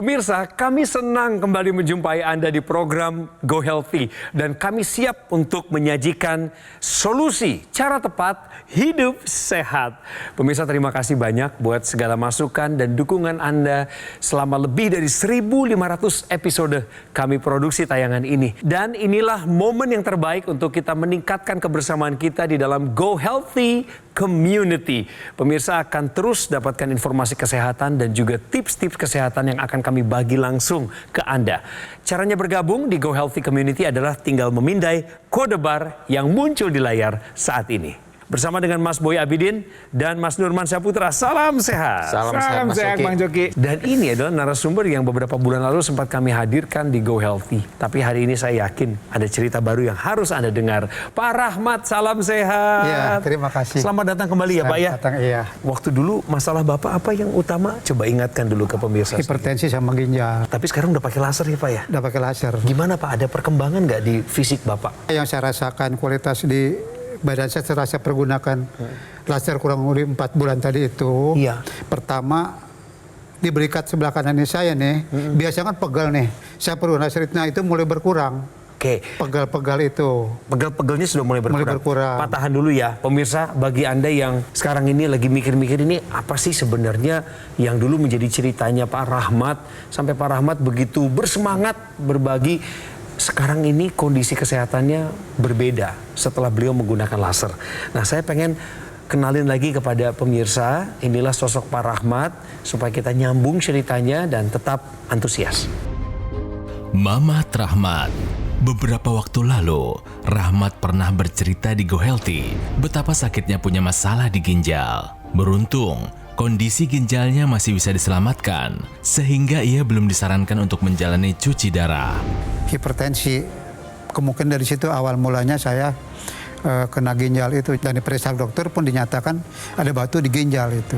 Pemirsa, kami senang kembali menjumpai Anda di program Go Healthy. Dan kami siap untuk menyajikan solusi cara tepat hidup sehat. Pemirsa, terima kasih banyak buat segala masukan dan dukungan Anda selama lebih dari 1.500 episode kami produksi tayangan ini. Dan inilah momen yang terbaik untuk kita meningkatkan kebersamaan kita di dalam Go Healthy Community. Pemirsa akan terus dapatkan informasi kesehatan dan juga tips-tips kesehatan yang akan kami bagi langsung ke Anda. Caranya bergabung di Go Healthy Community adalah tinggal memindai kode bar yang muncul di layar saat ini. Bersama dengan Mas Boy Abidin dan Mas Nurman Syaputra. Salam sehat. Salam sehat, Bang Joki. Dan ini adalah narasumber yang beberapa bulan lalu sempat kami hadirkan di Go Healthy. Tapi hari ini saya yakin ada cerita baru yang harus Anda dengar. Pak Rahmat, salam sehat. Iya, terima kasih. Selamat datang kembali ya Pak ya. Datang, iya. Waktu dulu masalah Bapak apa yang utama? Coba ingatkan dulu ke pemirsa. Hipertensi sama ginjal. Tapi sekarang udah pakai laser ya Pak ya? Udah pakai laser. Gimana Pak? Ada perkembangan nggak di fisik Bapak? Yang saya rasakan kualitas di badan saya setelah saya pergunakan laser kurang lebih 4 bulan tadi itu. Iya. Pertama di berikat sebelah kanan ini saya nih, biasanya kan pegal nih. Saya perlu laser itu mulai berkurang. Oke. Pegal-pegal itu. Pegel-pegelnya sudah mulai berkurang. Mulai berkurang. Pak, tahan dulu ya. Pemirsa, bagi Anda yang sekarang ini lagi mikir-mikir ini apa sih sebenarnya yang dulu menjadi ceritanya Pak Rahmat. Sampai Pak Rahmat begitu bersemangat berbagi. Sekarang ini kondisi kesehatannya berbeda setelah beliau menggunakan laser. Nah, saya pengen kenalin lagi kepada pemirsa, inilah sosok Pak Rahmat supaya kita nyambung ceritanya dan tetap antusias. Mamat Rahmat. Beberapa waktu lalu, Rahmat pernah bercerita di Go Healthy betapa sakitnya punya masalah di ginjal. Beruntung, kondisi ginjalnya masih bisa diselamatkan, sehingga ia belum disarankan untuk menjalani cuci darah. Hipertensi, kemungkinan dari situ awal mulanya saya kena ginjal itu. Dan diperiksa dokter pun dinyatakan ada batu di ginjal itu.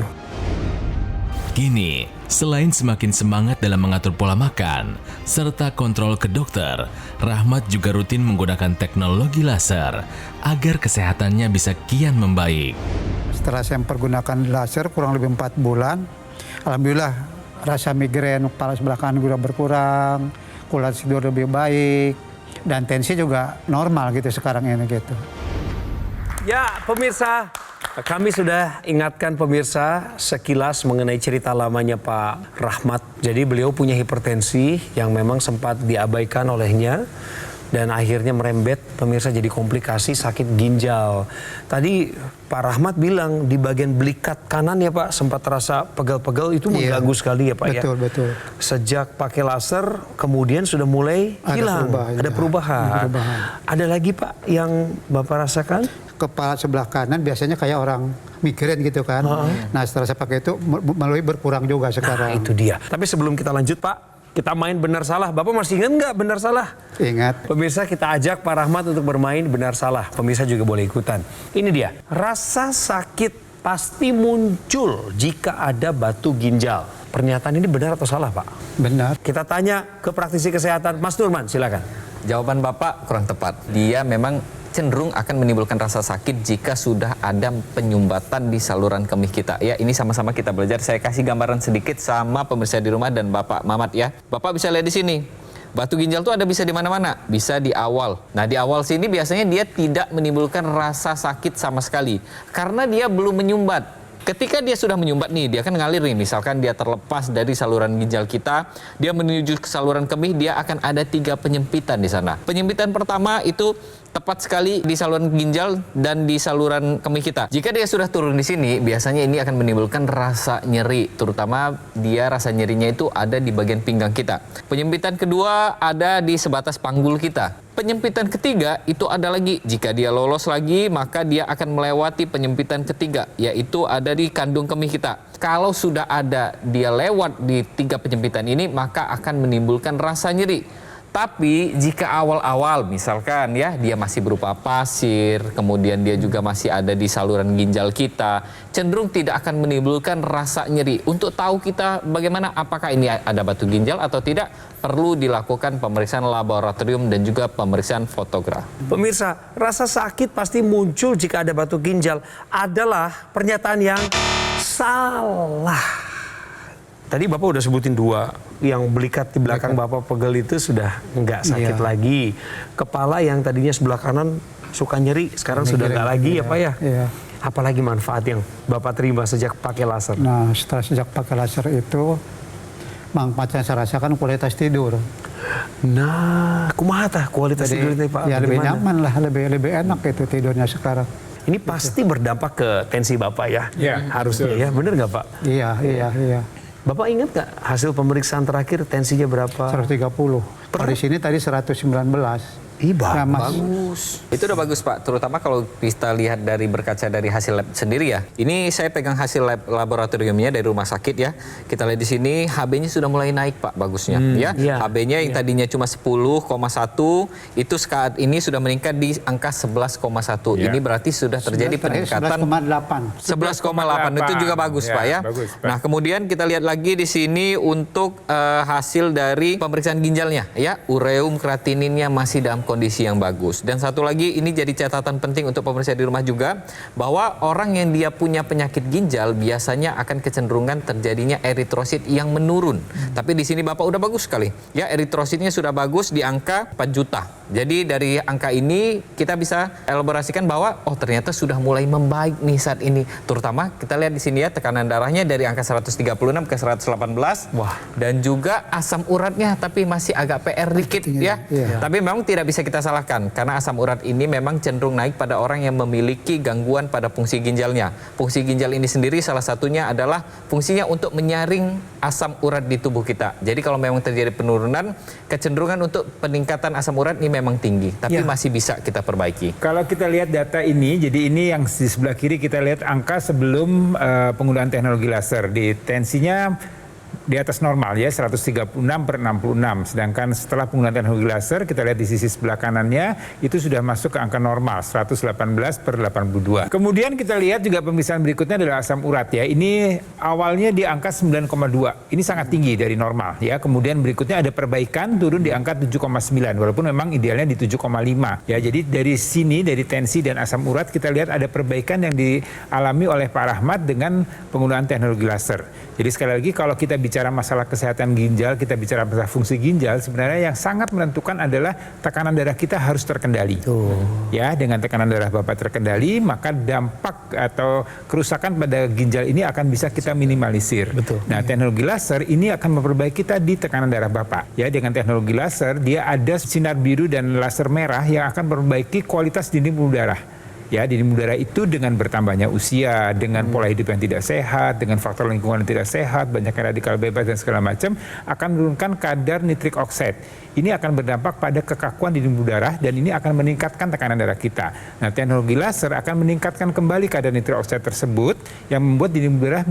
Kini, selain semakin semangat dalam mengatur pola makan, serta kontrol ke dokter, Rahmat juga rutin menggunakan teknologi laser agar kesehatannya bisa kian membaik. Setelah saya pergunakan laser kurang lebih 4 bulan, alhamdulillah rasa migrain kepala sebelah kanan juga berkurang, kualitas tidur lebih baik, dan tensi juga normal gitu sekarang ini gitu. Ya, pemirsa, kami sudah ingatkan pemirsa sekilas mengenai cerita lamanya Pak Rahmat. Jadi beliau punya hipertensi yang memang sempat diabaikan olehnya. Dan akhirnya merembet pemirsa jadi komplikasi sakit ginjal. Tadi Pak Rahmat bilang di bagian belikat kanan ya Pak sempat terasa pegal-pegal itu mengganggu sekali ya Pak ya. Betul, betul. Sejak pakai laser kemudian sudah mulai hilang. Ada perubahan. Ada lagi Pak yang Bapak rasakan? Kepala sebelah kanan biasanya kayak orang migrain gitu kan. Nah setelah saya pakai itu mulai berkurang juga sekarang. Nah itu dia. Tapi sebelum kita lanjut Pak, kita main benar salah. Bapak masih ingat nggak benar salah? Ingat. Pemirsa, kita ajak Pak Rahmat untuk bermain benar salah. Pemirsa juga boleh ikutan. Ini dia. Rasa sakit pasti muncul jika ada batu ginjal. Pernyataan ini benar atau salah Pak? Benar. Kita tanya ke praktisi kesehatan. Mas Nurman, silakan. Jawaban Bapak kurang tepat. Dia memang cenderung akan menimbulkan rasa sakit jika sudah ada penyumbatan di saluran kemih kita. Ya, ini sama-sama kita belajar. Saya kasih gambaran sedikit sama pemirsa di rumah dan Bapak Mamat ya. Bapak bisa lihat di sini. Batu ginjal tuh ada bisa di mana-mana, bisa di awal. Nah, di awal sini biasanya dia tidak menimbulkan rasa sakit sama sekali karena dia belum menyumbat. Ketika dia sudah menyumbat nih, dia akan ngalir nih. Misalkan dia terlepas dari saluran ginjal kita, dia menuju ke saluran kemih, dia akan ada 3 penyempitan di sana. Penyempitan pertama itu tepat sekali di saluran ginjal dan di saluran kemih kita. Jika dia sudah turun di sini, biasanya ini akan menimbulkan rasa nyeri, terutama dia rasa nyerinya itu ada di bagian pinggang kita. Penyempitan kedua ada di sebatas panggul kita. Penyempitan ketiga itu ada lagi. Jika dia lolos lagi, maka dia akan melewati penyempitan ketiga, yaitu ada di kandung kemih kita. Kalau sudah ada dia lewat di 3 penyempitan ini, maka akan menimbulkan rasa nyeri. Tapi jika awal-awal misalkan ya dia masih berupa pasir, kemudian dia juga masih ada di saluran ginjal kita, cenderung tidak akan menimbulkan rasa nyeri. Untuk tahu kita bagaimana apakah ini ada batu ginjal atau tidak, perlu dilakukan pemeriksaan laboratorium dan juga pemeriksaan fotograf. Pemirsa, rasa sakit pasti muncul jika ada batu ginjal adalah pernyataan yang salah. tadi Bapak udah sebutin 2. Yang belikat di belakang Bapak pegel itu sudah nggak sakit lagi. Kepala yang tadinya sebelah kanan suka nyeri, sekarang sudah nggak lagi ya Pak ya? Iya. Apalagi manfaat yang Bapak terima sejak pakai laser? Nah, setelah sejak pakai laser itu, manfaat yang saya rasakan kualitas tidur. Nah, kumaha tah kualitas tidurnya Pak? Ya lebih Bagaimana? nyaman lah, lebih enak itu tidurnya sekarang. Ini pasti berdampak ke tensi Bapak ya? Ya, Harusnya betul. ya, bener nggak Pak? Iya. Bapak ingat nggak hasil pemeriksaan terakhir tensinya berapa? 130. Kalau di sini tadi 119. Iya, Nah, Mas, bagus. Itu udah bagus Pak, terutama kalau kita lihat dari berkaca dari hasil lab sendiri ya. Ini saya pegang hasil lab laboratoriumnya dari rumah sakit ya. Kita lihat di sini HB-nya sudah mulai naik Pak, bagusnya ya. iya. HB-nya yang tadinya cuma 10,1 itu saat ini sudah meningkat di angka 11,1. Iya. Ini berarti sudah terjadi peningkatan 11,8. 11,8 itu juga bagus Ya, Pak ya. bagus, Pak. Nah, kemudian kita lihat lagi di sini untuk hasil dari pemeriksaan ginjalnya ya, ureum kreatininnya masih dalam kondisi yang bagus. Dan satu lagi ini jadi catatan penting untuk pemirsa di rumah juga bahwa orang yang dia punya penyakit ginjal biasanya akan kecenderungan terjadinya eritrosit yang menurun. Tapi di sini Bapak udah bagus sekali. Ya, eritrositnya sudah bagus di angka 4 juta. Jadi dari angka ini kita bisa elaborasikan bahwa oh ternyata sudah mulai membaik nih saat ini. Terutama kita lihat di sini ya tekanan darahnya dari angka 136 ke 118. Wah. Dan juga asam uratnya tapi masih agak PR dikit ya. Iya. Tapi memang tidak bisa kita salahkan karena asam urat ini memang cenderung naik pada orang yang memiliki gangguan pada fungsi ginjalnya. Fungsi ginjal ini sendiri salah satunya adalah fungsinya untuk menyaring asam urat di tubuh kita. Jadi kalau memang terjadi penurunan, kecenderungan untuk peningkatan asam urat ini memang tinggi, tapi masih bisa kita perbaiki. Kalau kita lihat data ini, jadi ini yang di sebelah kiri kita lihat angka sebelum penggunaan teknologi laser. Di tensinya di atas normal ya, 136/66. Sedangkan setelah penggunaan teknologi laser, kita lihat di sisi sebelah kanannya, itu sudah masuk ke angka normal, 118/82. Kemudian kita lihat juga pemeriksaan berikutnya adalah asam urat ya. Ini awalnya di angka 9,2. Ini sangat tinggi dari normal ya. Kemudian berikutnya ada perbaikan turun di angka 7,9. Walaupun memang idealnya di 7,5. Ya, jadi dari sini, dari tensi dan asam urat, kita lihat ada perbaikan yang dialami oleh Pak Rahmat dengan penggunaan teknologi laser. Jadi sekali lagi kalau kita bicara masalah kesehatan ginjal, kita bicara masalah fungsi ginjal, sebenarnya yang sangat menentukan adalah tekanan darah kita harus terkendali. Ya, dengan tekanan darah Bapak terkendali, maka dampak atau kerusakan pada ginjal ini akan bisa kita minimalisir. Betul. Nah, teknologi laser ini akan memperbaiki tadi tekanan darah Bapak. Ya, dengan teknologi laser dia ada sinar biru dan laser merah yang akan memperbaiki kualitas dinding pembuluh darah. Ya, dinding pembuluh darah itu dengan bertambahnya usia, dengan pola hidup yang tidak sehat, dengan faktor lingkungan yang tidak sehat, banyaknya radikal bebas dan segala macam, akan menurunkan kadar nitrik oxide. Ini akan berdampak pada kekakuan dinding pembuluh darah dan ini akan meningkatkan tekanan darah kita. Nah, teknologi laser akan meningkatkan kembali kadar nitrik oxide tersebut yang membuat dinding pembuluh darah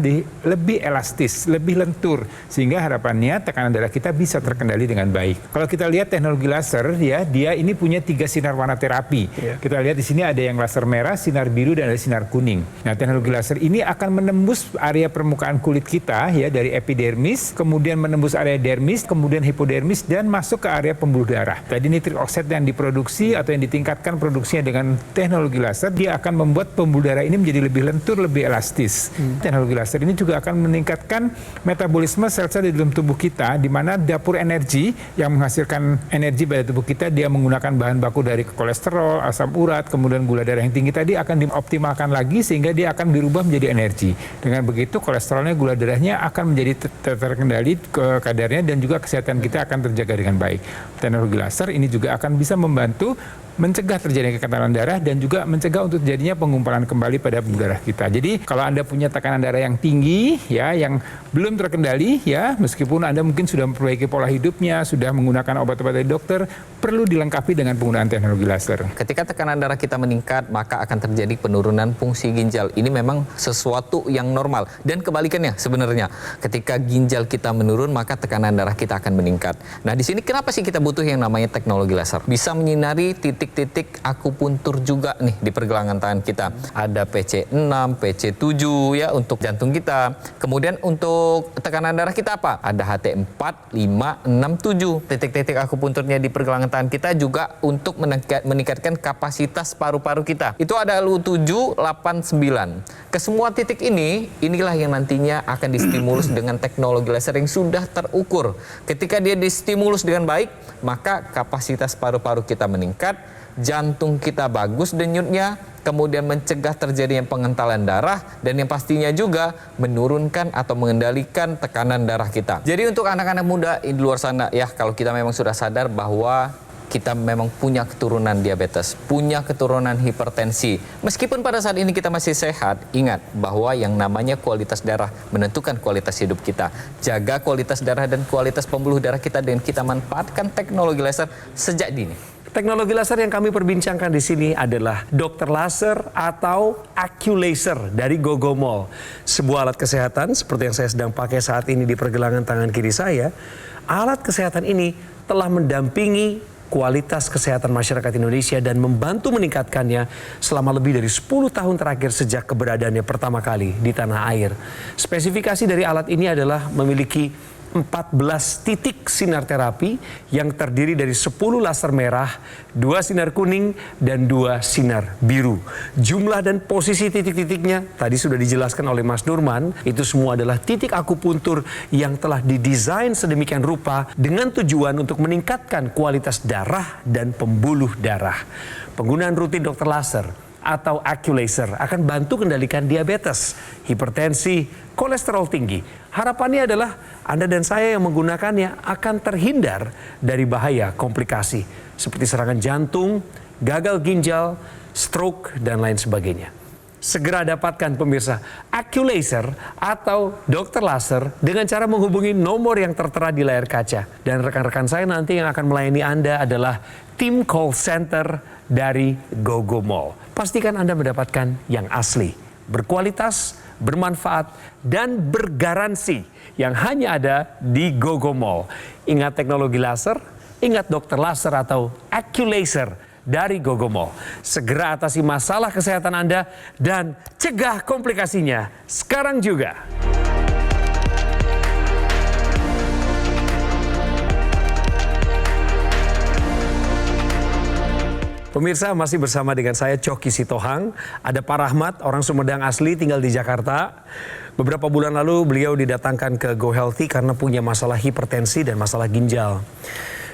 lebih elastis, lebih lentur, sehingga harapannya tekanan darah kita bisa terkendali dengan baik. Kalau kita lihat teknologi laser, ya, dia ini punya 3 sinar warna terapi. Kita lihat di sini ada yang laser merah, sinar biru, dan ada sinar kuning. Nah, teknologi laser ini akan menembus area permukaan kulit kita ya dari epidermis, kemudian menembus area dermis, kemudian hipodermis dan masuk ke area pembuluh darah. Tadi nitrik oxide yang diproduksi atau yang ditingkatkan produksinya dengan teknologi laser, dia akan membuat pembuluh darah ini menjadi lebih lentur, lebih elastis. Teknologi laser ini juga akan meningkatkan metabolisme sel-sel di dalam tubuh kita, di mana dapur energi yang menghasilkan energi pada tubuh kita, dia menggunakan bahan baku dari kolesterol, asam urat, kemudian gula darah yang tinggi tadi akan dioptimalkan lagi sehingga dia akan dirubah menjadi energi. Dengan begitu kolesterolnya, gula darahnya akan menjadi terkendali ke kadarnya dan juga kesehatan kita akan terjaga dengan baik. Teknologi laser ini juga akan bisa membantu mencegah terjadinya kekentalan darah dan juga mencegah untuk terjadinya penggumpalan kembali pada pembuluh darah kita. Jadi kalau Anda punya tekanan darah yang tinggi ya, yang belum terkendali ya, meskipun Anda mungkin sudah memperbaiki pola hidupnya, sudah menggunakan obat-obat dari dokter, perlu dilengkapi dengan penggunaan teknologi laser. Ketika tekanan darah kita meningkat, maka akan terjadi penurunan fungsi ginjal. Ini memang sesuatu yang normal. Dan kebalikannya sebenarnya, ketika ginjal kita menurun, maka tekanan darah kita akan meningkat. Nah, di sini kenapa sih kita butuh yang namanya teknologi laser? Bisa menyinari titik titik-titik akupuntur juga nih di pergelangan tangan kita. Ada PC6, PC7 ya untuk jantung kita. Kemudian untuk tekanan darah kita apa? Ada HT4, 5, 6, 7. Titik-titik akupunturnya di pergelangan tangan kita juga untuk meningkatkan kapasitas paru-paru kita. Itu ada LU7, 8, 9. Ke semua titik ini, inilah yang nantinya akan distimulus dengan teknologi laser yang sudah terukur. Ketika dia distimulus dengan baik, maka kapasitas paru-paru kita meningkat, jantung kita bagus denyutnya, kemudian mencegah terjadinya pengentalan darah, dan yang pastinya juga menurunkan atau mengendalikan tekanan darah kita. Jadi untuk anak-anak muda di luar sana ya, kalau kita memang sudah sadar bahwa kita memang punya keturunan diabetes, punya keturunan hipertensi. Meskipun pada saat ini kita masih sehat, ingat bahwa yang namanya kualitas darah menentukan kualitas hidup kita. Jaga kualitas darah dan kualitas pembuluh darah kita dengan kita manfaatkan teknologi laser sejak dini. Teknologi laser yang kami perbincangkan di sini adalah Dr. Laser atau AccuLaser dari Gogomall. Sebuah alat kesehatan seperti yang saya sedang pakai saat ini di pergelangan tangan kiri saya. Alat kesehatan ini telah mendampingi kualitas kesehatan masyarakat Indonesia dan membantu meningkatkannya selama lebih dari 10 tahun terakhir sejak keberadaannya pertama kali di tanah air. Spesifikasi dari alat ini adalah memiliki 14 titik sinar terapi yang terdiri dari 10 laser merah, 2 sinar kuning, dan 2 sinar biru. Jumlah dan posisi titik-titiknya tadi sudah dijelaskan oleh Mas Nurman. Itu semua adalah titik akupuntur yang telah didesain sedemikian rupa dengan tujuan untuk meningkatkan kualitas darah dan pembuluh darah. Penggunaan rutin dokter laser atau AccuLaser akan bantu kendalikan diabetes, hipertensi, kolesterol tinggi. Harapannya adalah Anda dan saya yang menggunakannya akan terhindar dari bahaya komplikasi seperti serangan jantung, gagal ginjal, stroke, dan lain sebagainya. Segera dapatkan pemirsa AccuLaser atau dokter laser dengan cara menghubungi nomor yang tertera di layar kaca. Dan rekan-rekan saya nanti yang akan melayani Anda adalah tim call center dari Gogomall. Pastikan Anda mendapatkan yang asli, berkualitas, bermanfaat, dan bergaransi yang hanya ada di Gogomall. Ingat teknologi laser, ingat dokter laser atau AccuLaser dari Gogomall. Segera atasi masalah kesehatan Anda dan cegah komplikasinya sekarang juga. Pemirsa, masih bersama dengan saya Coki Sitohang. Ada Pak Rahmat, orang Sumedang asli, tinggal di Jakarta. Beberapa bulan lalu beliau didatangkan ke Go Healthy karena punya masalah hipertensi dan masalah ginjal.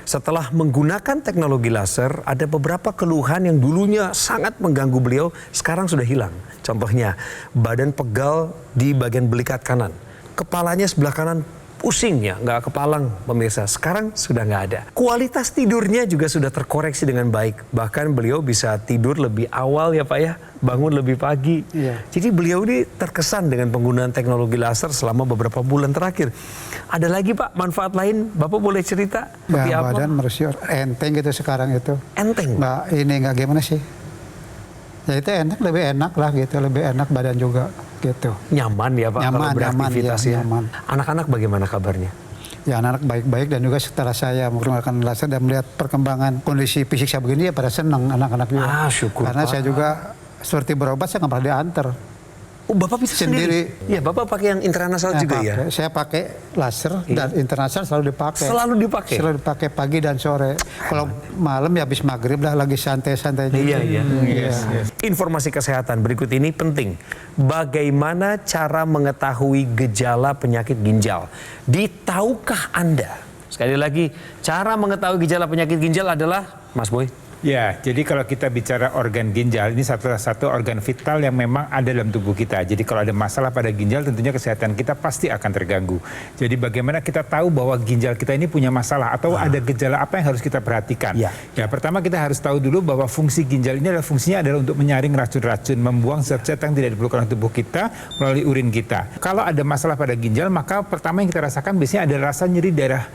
Setelah menggunakan teknologi laser, ada beberapa keluhan yang dulunya sangat mengganggu beliau, sekarang sudah hilang. Contohnya, badan pegal di bagian belikat kanan. Kepalanya sebelah kanan pusing ya, nggak kepalang pemirsa. Sekarang sudah nggak ada. Kualitas tidurnya juga sudah terkoreksi dengan baik. Bahkan beliau bisa tidur lebih awal ya Pak ya, bangun lebih pagi. Iya. Jadi beliau ini terkesan dengan penggunaan teknologi laser selama beberapa bulan terakhir. Ada lagi Pak manfaat lain, Bapak boleh cerita? Seperti apa? Badan meresior, enteng gitu sekarang itu. Enteng? Nggak gimana sih? Ya itu lebih enak lah gitu, lebih enak badan juga gitu. Nyaman ya Pak kalau beraktivitas ya. Nyaman. Anak-anak bagaimana kabarnya? Ya anak-anak baik-baik, dan juga setelah saya menggunakan laser dan melihat perkembangan kondisi fisik saya begini, ya pada senang anak-anak juga. Syukur. Karena saya juga seperti berobat saya nggak pernah diantar. Oh Bapak bisa sendiri? Iya Bapak pakai yang intranasal juga ya? Saya pakai laser dan internasional selalu dipakai. Selalu dipakai? Selalu dipakai pagi dan sore. Kalau malam ya habis maghrib lah lagi santai-santai. Iya. Yes. Informasi kesehatan berikut ini penting. Bagaimana cara mengetahui gejala penyakit ginjal? Tahukah Anda? Sekali lagi, cara mengetahui gejala penyakit ginjal adalah, Mas Boy? Ya, jadi kalau kita bicara organ ginjal, ini satu organ vital yang memang ada dalam tubuh kita. Jadi kalau ada masalah pada ginjal, tentunya kesehatan kita pasti akan terganggu. Jadi bagaimana kita tahu bahwa ginjal kita ini punya masalah atau ada gejala apa yang harus kita perhatikan? Ya, pertama kita harus tahu dulu bahwa fungsi ginjal ini fungsinya adalah untuk menyaring racun-racun, membuang zat-zat yang tidak diperlukan oleh tubuh kita melalui urin kita. Kalau ada masalah pada ginjal, maka pertama yang kita rasakan biasanya ada rasa nyeri daerah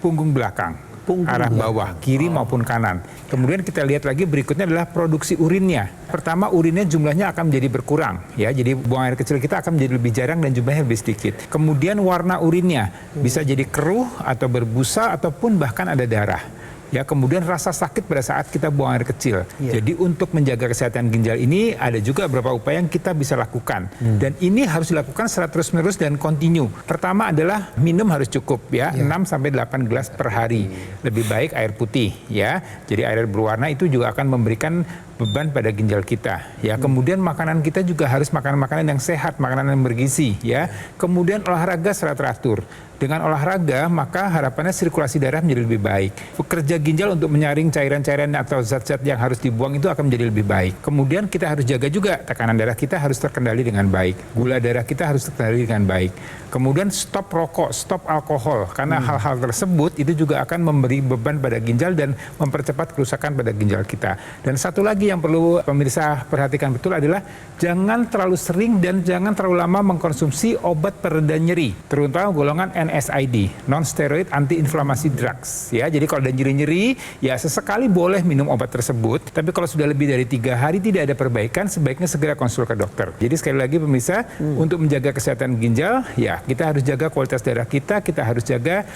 punggung belakang. Arah bawah, kiri maupun kanan. Kemudian kita lihat lagi berikutnya adalah produksi urinnya. Pertama urinnya jumlahnya akan menjadi berkurang, ya. Jadi buang air kecil kita akan menjadi lebih jarang dan jumlahnya lebih sedikit. Kemudian warna urinnya bisa jadi keruh atau berbusa ataupun bahkan ada darah. Ya, kemudian rasa sakit pada saat kita buang air kecil. Jadi untuk menjaga kesehatan ginjal ini ada juga beberapa upaya yang kita bisa lakukan. Dan ini harus dilakukan secara terus-menerus dan kontinu. Pertama adalah minum harus cukup ya, 6 sampai 8 gelas per hari. Lebih baik air putih ya. Jadi air berwarna itu juga akan memberikan beban pada ginjal kita ya. Kemudian makanan kita juga harus makanan-makanan yang sehat, makanan yang bergizi ya. Kemudian olahraga secara teratur. Dengan olahraga maka harapannya sirkulasi darah menjadi lebih baik. Kerja ginjal untuk menyaring cairan-cairan atau zat-zat yang harus dibuang itu akan menjadi lebih baik. Kemudian kita harus jaga juga tekanan darah kita harus terkendali dengan baik. Gula darah kita harus terkendali dengan baik. Kemudian stop rokok, stop alkohol. Karena hal-hal tersebut itu juga akan memberi beban pada ginjal dan mempercepat kerusakan pada ginjal kita. Dan satu lagi yang perlu pemirsa perhatikan betul adalah jangan terlalu sering dan jangan terlalu lama mengkonsumsi obat pereda nyeri, terutama golongan NSAID, non-steroid anti-inflamasi drugs. Ya, jadi kalau ada nyeri-nyeri, ya sesekali boleh minum obat tersebut. Tapi kalau sudah lebih dari 3 hari tidak ada perbaikan, sebaiknya segera konsul ke dokter. Jadi sekali lagi pemirsa, untuk menjaga kesehatan ginjal, ya kita harus jaga kualitas darah kita harus jaga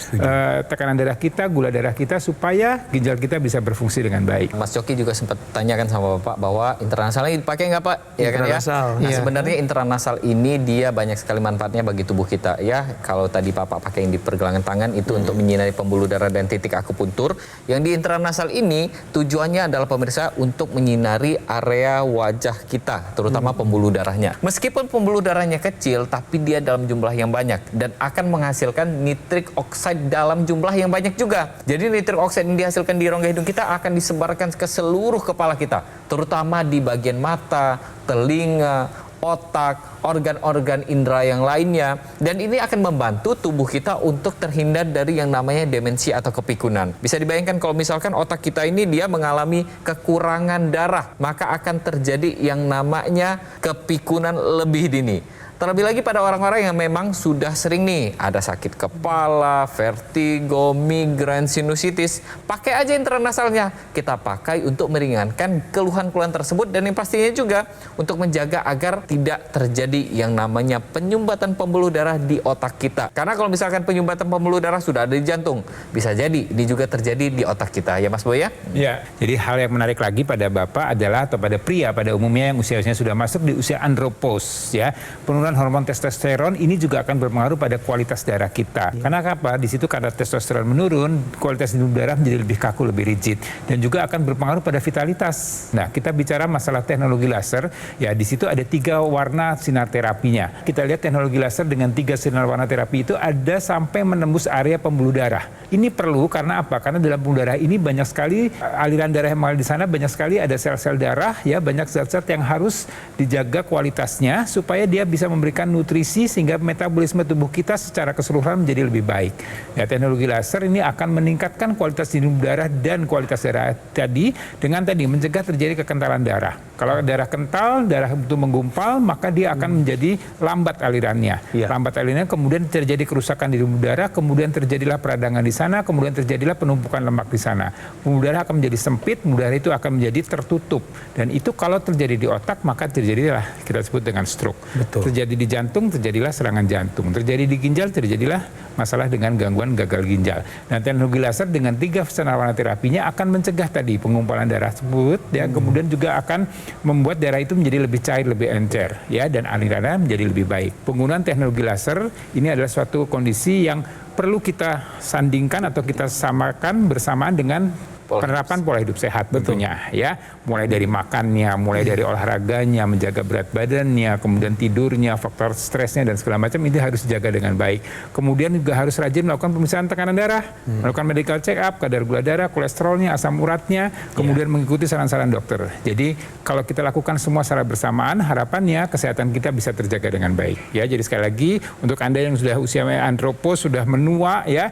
tekanan darah kita, gula darah kita supaya ginjal kita bisa berfungsi dengan baik. Mas Coki juga sempat tanyakan sama Bapak bahwa intranasal ini dipakai nggak Pak? Ya kan ya. Nah, sebenarnya intranasal ini dia banyak sekali manfaatnya bagi tubuh kita ya. Kalau tadi Bapak pakai yang di pergelangan tangan itu untuk menyinari pembuluh darah dan titik akupuntur. Yang di intranasal ini tujuannya adalah pemirsa untuk menyinari area wajah kita, terutama pembuluh darahnya. Meskipun pembuluh darahnya kecil, tapi dia dalam jumlah yang banyak dan akan menghasilkan nitrik oksida dalam jumlah yang banyak juga. Jadi nitrik oksida yang dihasilkan di rongga hidung kita akan disebarkan ke seluruh kepala kita, terutama di bagian mata, telinga, otak, organ-organ indera yang lainnya. Dan ini akan membantu tubuh kita untuk terhindar dari yang namanya demensi atau kepikunan. Bisa dibayangkan kalau misalkan otak kita ini dia mengalami kekurangan darah, maka akan terjadi yang namanya kepikunan lebih dini. Terlebih lagi pada orang-orang yang memang sudah sering nih ada sakit kepala, vertigo, migrain, sinusitis, pakai aja intranasalnya. Kita pakai untuk meringankan keluhan-keluhan tersebut dan yang pastinya juga untuk menjaga agar tidak terjadi yang namanya penyumbatan pembuluh darah di otak kita. Karena kalau misalkan penyumbatan pembuluh darah sudah ada di jantung, bisa jadi ini juga terjadi di otak kita ya Mas Boy ya? Ya, jadi hal yang menarik lagi pada Bapak adalah atau pada pria pada umumnya yang usianya sudah masuk di usia andropause ya. Penurunan hormon testosteron ini juga akan berpengaruh pada kualitas darah kita. Karena apa? Di situ karena testosteron menurun, kualitas darah menjadi lebih kaku, lebih rigid, dan juga akan berpengaruh pada vitalitas. Nah, kita bicara masalah teknologi laser, ya di situ ada 3 warna sinar terapinya. Kita lihat teknologi laser dengan 3 sinar warna terapi itu ada sampai menembus area pembuluh darah. Ini perlu karena apa? Karena dalam pembuluh darah ini banyak sekali aliran darah yang mengalir di sana, banyak sekali ada sel-sel darah, ya banyak zat-zat yang harus dijaga kualitasnya supaya dia bisa memberikan nutrisi sehingga metabolisme tubuh kita secara keseluruhan menjadi lebih baik. Ya, teknologi laser ini akan meningkatkan kualitas dinding darah dan kualitas darah tadi dengan tadi mencegah terjadi kekentalan darah. Kalau darah kental, darah itu menggumpal, maka dia akan menjadi lambat alirannya. Lambat alirannya, kemudian terjadi kerusakan di tubuh darah, kemudian terjadilah peradangan di sana, kemudian terjadilah penumpukan lemak di sana. Pembuluh darah akan menjadi sempit, pembuluh darah itu akan menjadi tertutup. Dan itu kalau terjadi di otak, maka terjadilah kita sebut dengan stroke. Terjadi di jantung, terjadilah serangan jantung. Terjadi di ginjal, terjadilah masalah dengan gangguan gagal ginjal. Nah, teknologi laser dengan 3 sinar warna terapinya akan mencegah tadi penggumpalan darah tersebut, ya, kemudian juga akan membuat darah itu menjadi lebih cair, lebih encer, ya, dan alirannya menjadi lebih baik. Penggunaan teknologi laser ini adalah suatu kondisi yang perlu kita sandingkan atau kita samakan bersamaan dengan penerapan pola hidup sehat tentunya, ya, mulai dari makannya, mulai dari olahraganya, menjaga berat badannya, kemudian tidurnya, faktor stresnya dan segala macam ini harus dijaga dengan baik. Kemudian juga harus rajin melakukan pemeriksaan tekanan darah, melakukan medical check up, kadar gula darah, kolesterolnya, asam uratnya, kemudian mengikuti saran-saran dokter. Jadi kalau kita lakukan semua secara bersamaan, harapannya kesehatan kita bisa terjaga dengan baik. Ya, jadi sekali lagi untuk Anda yang sudah usia andropause, sudah menua, ya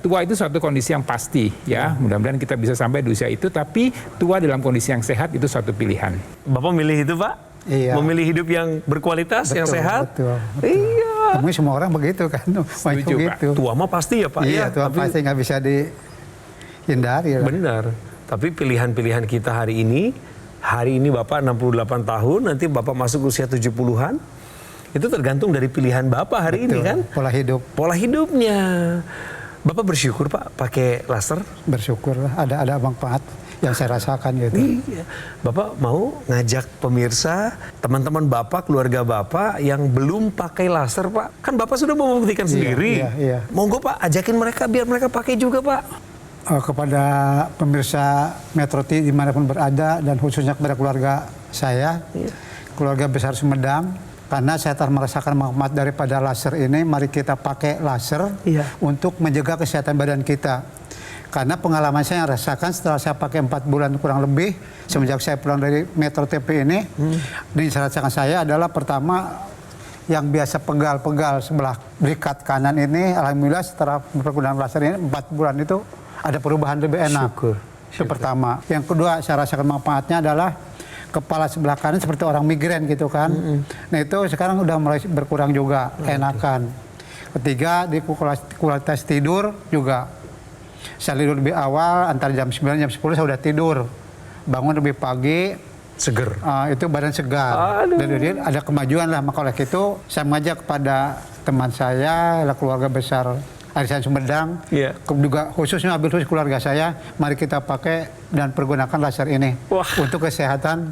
tua itu suatu kondisi yang pasti, ya. Mudah-mudahan kita bisa sampai di usia itu, tapi tua dalam kondisi yang sehat itu suatu pilihan. Bapak milih itu, Pak? Iya. Memilih hidup yang berkualitas, yang sehat? Betul. Iya. Tapi semua orang begitu kan. Setuju, Pak. Tua mah pasti ya, Pak? Iya, tua tapi pasti nggak bisa dihindari. benar. Tapi pilihan-pilihan kita hari ini Bapak 68 tahun, nanti Bapak masuk usia 70-an, itu tergantung dari pilihan Bapak hari ini kan? Pola hidup. Pola hidupnya. Bapak bersyukur Pak pakai laser? Bersyukur ada manfaat yang saya rasakan gitu. Iya. Bapak mau ngajak pemirsa, teman-teman Bapak, keluarga Bapak yang belum pakai laser Pak. Kan Bapak sudah membuktikan sendiri. Iya. Monggo Pak, ajakin mereka biar mereka pakai juga Pak. Kepada pemirsa Metro TV dimanapun berada dan khususnya kepada keluarga saya, keluarga besar Sumedang, karena saya telah merasakan manfaat daripada laser ini, mari kita pakai laser untuk menjaga kesehatan badan kita. Karena pengalaman saya yang rasakan setelah saya pakai 4 bulan kurang lebih, semenjak saya pulang dari Metro TV ini, yang saya rasakan saya adalah pertama, yang biasa pegal-pegal sebelah berikat kanan ini, alhamdulillah setelah penggunaan laser ini 4 bulan itu ada perubahan lebih enak. Itu pertama. Yang kedua saya rasakan manfaatnya adalah kepala sebelah kanan seperti orang migrain gitu kan. Nah itu sekarang udah mulai berkurang juga, enakan. Ketiga di kualitas tidur juga. Saya tidur lebih awal, antara jam 9 jam 10 saya udah tidur. Bangun lebih pagi, seger. Itu badan segar. Dan jadi ada kemajuan lah. Maka oleh itu saya mengajak kepada teman saya, keluarga besar Arisan Sumedang, juga khususnya khusus keluarga saya, mari kita pakai dan pergunakan laser ini untuk kesehatan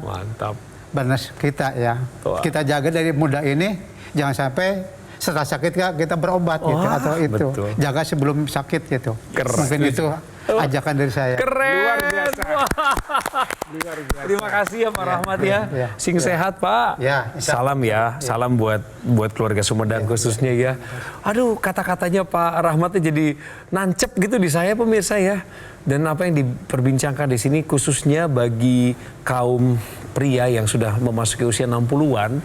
badan kita ya. Kita jaga dari muda ini, jangan sampai setelah sakit kita berobat gitu atau itu. Betul. Jaga sebelum sakit gitu. Mungkin itu ajakan dari saya. Keren. Luar biasa. Luar biasa. Terima kasih ya Pak Rahmat ya. Sing sehat Pak. Salam ya. Salam buat keluarga Sumedang khususnya ya. Aduh, kata-katanya Pak Rahmatnya jadi nancep gitu di saya pemirsa ya. Dan apa yang diperbincangkan di sini khususnya bagi kaum pria yang sudah memasuki usia 60-an,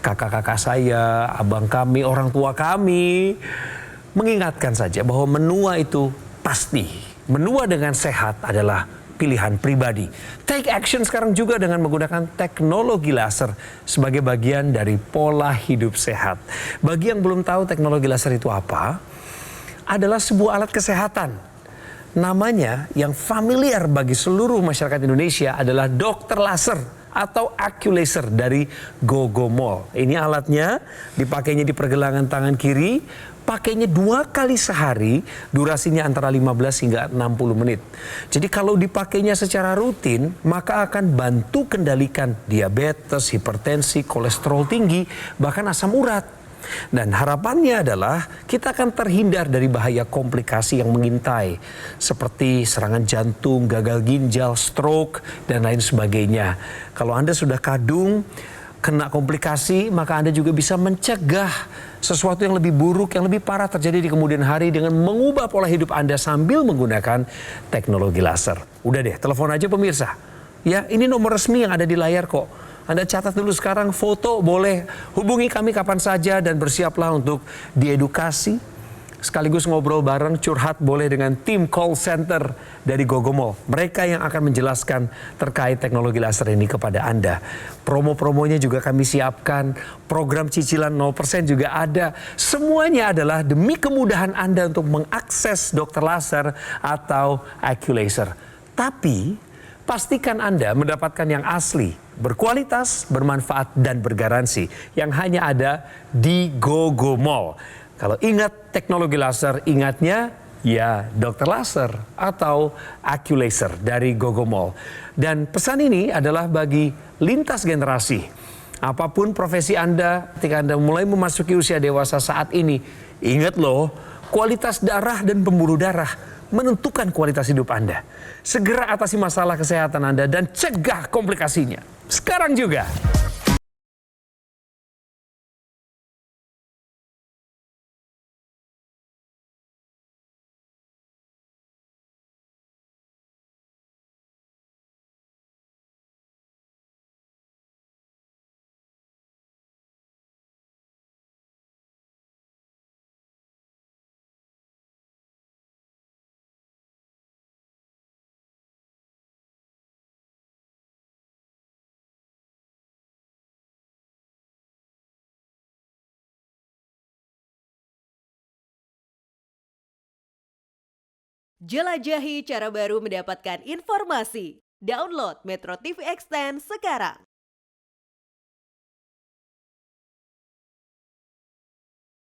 kakak-kakak saya, abang kami, orang tua kami, mengingatkan saja bahwa menua itu pasti. Menua dengan sehat adalah pilihan pribadi. Take action sekarang juga dengan menggunakan teknologi laser sebagai bagian dari pola hidup sehat. Bagi yang belum tahu teknologi laser itu apa, adalah sebuah alat kesehatan. Namanya yang familiar bagi seluruh masyarakat Indonesia adalah dokter laser atau Aculaser dari Gogomol. Ini alatnya, dipakainya di pergelangan tangan kiri, pakainya 2 kali sehari, durasinya antara 15 hingga 60 menit. Jadi kalau dipakainya secara rutin, maka akan bantu kendalikan diabetes, hipertensi, kolesterol tinggi, bahkan asam urat. Dan harapannya adalah kita akan terhindar dari bahaya komplikasi yang mengintai, seperti serangan jantung, gagal ginjal, stroke, dan lain sebagainya. Kalau Anda sudah kadung, kena komplikasi, maka Anda juga bisa mencegah sesuatu yang lebih buruk, yang lebih parah terjadi di kemudian hari dengan mengubah pola hidup Anda sambil menggunakan teknologi laser. Udah deh, telepon aja pemirsa. Ya, ini nomor resmi yang ada di layar kok. Anda catat dulu sekarang, foto boleh, hubungi kami kapan saja dan bersiaplah untuk diedukasi. Sekaligus ngobrol bareng, curhat boleh dengan tim call center dari Gogomol. Mereka yang akan menjelaskan terkait teknologi laser ini kepada Anda. Promo-promonya juga kami siapkan, program cicilan 0% juga ada. Semuanya adalah demi kemudahan Anda untuk mengakses dokter laser atau Aculaser. Tapi pastikan Anda mendapatkan yang asli, berkualitas, bermanfaat, dan bergaransi yang hanya ada di Gogomol. Kalau ingat teknologi laser, ingatnya ya dokter laser atau Aculaser dari Gogomol. Dan pesan ini adalah bagi lintas generasi. Apapun profesi Anda, ketika Anda mulai memasuki usia dewasa saat ini, ingat loh, kualitas darah dan pembuluh darah menentukan kualitas hidup Anda. Segera atasi masalah kesehatan Anda dan cegah komplikasinya. Sekarang juga. Jelajahi cara baru mendapatkan informasi. Download Metro TV Extend sekarang.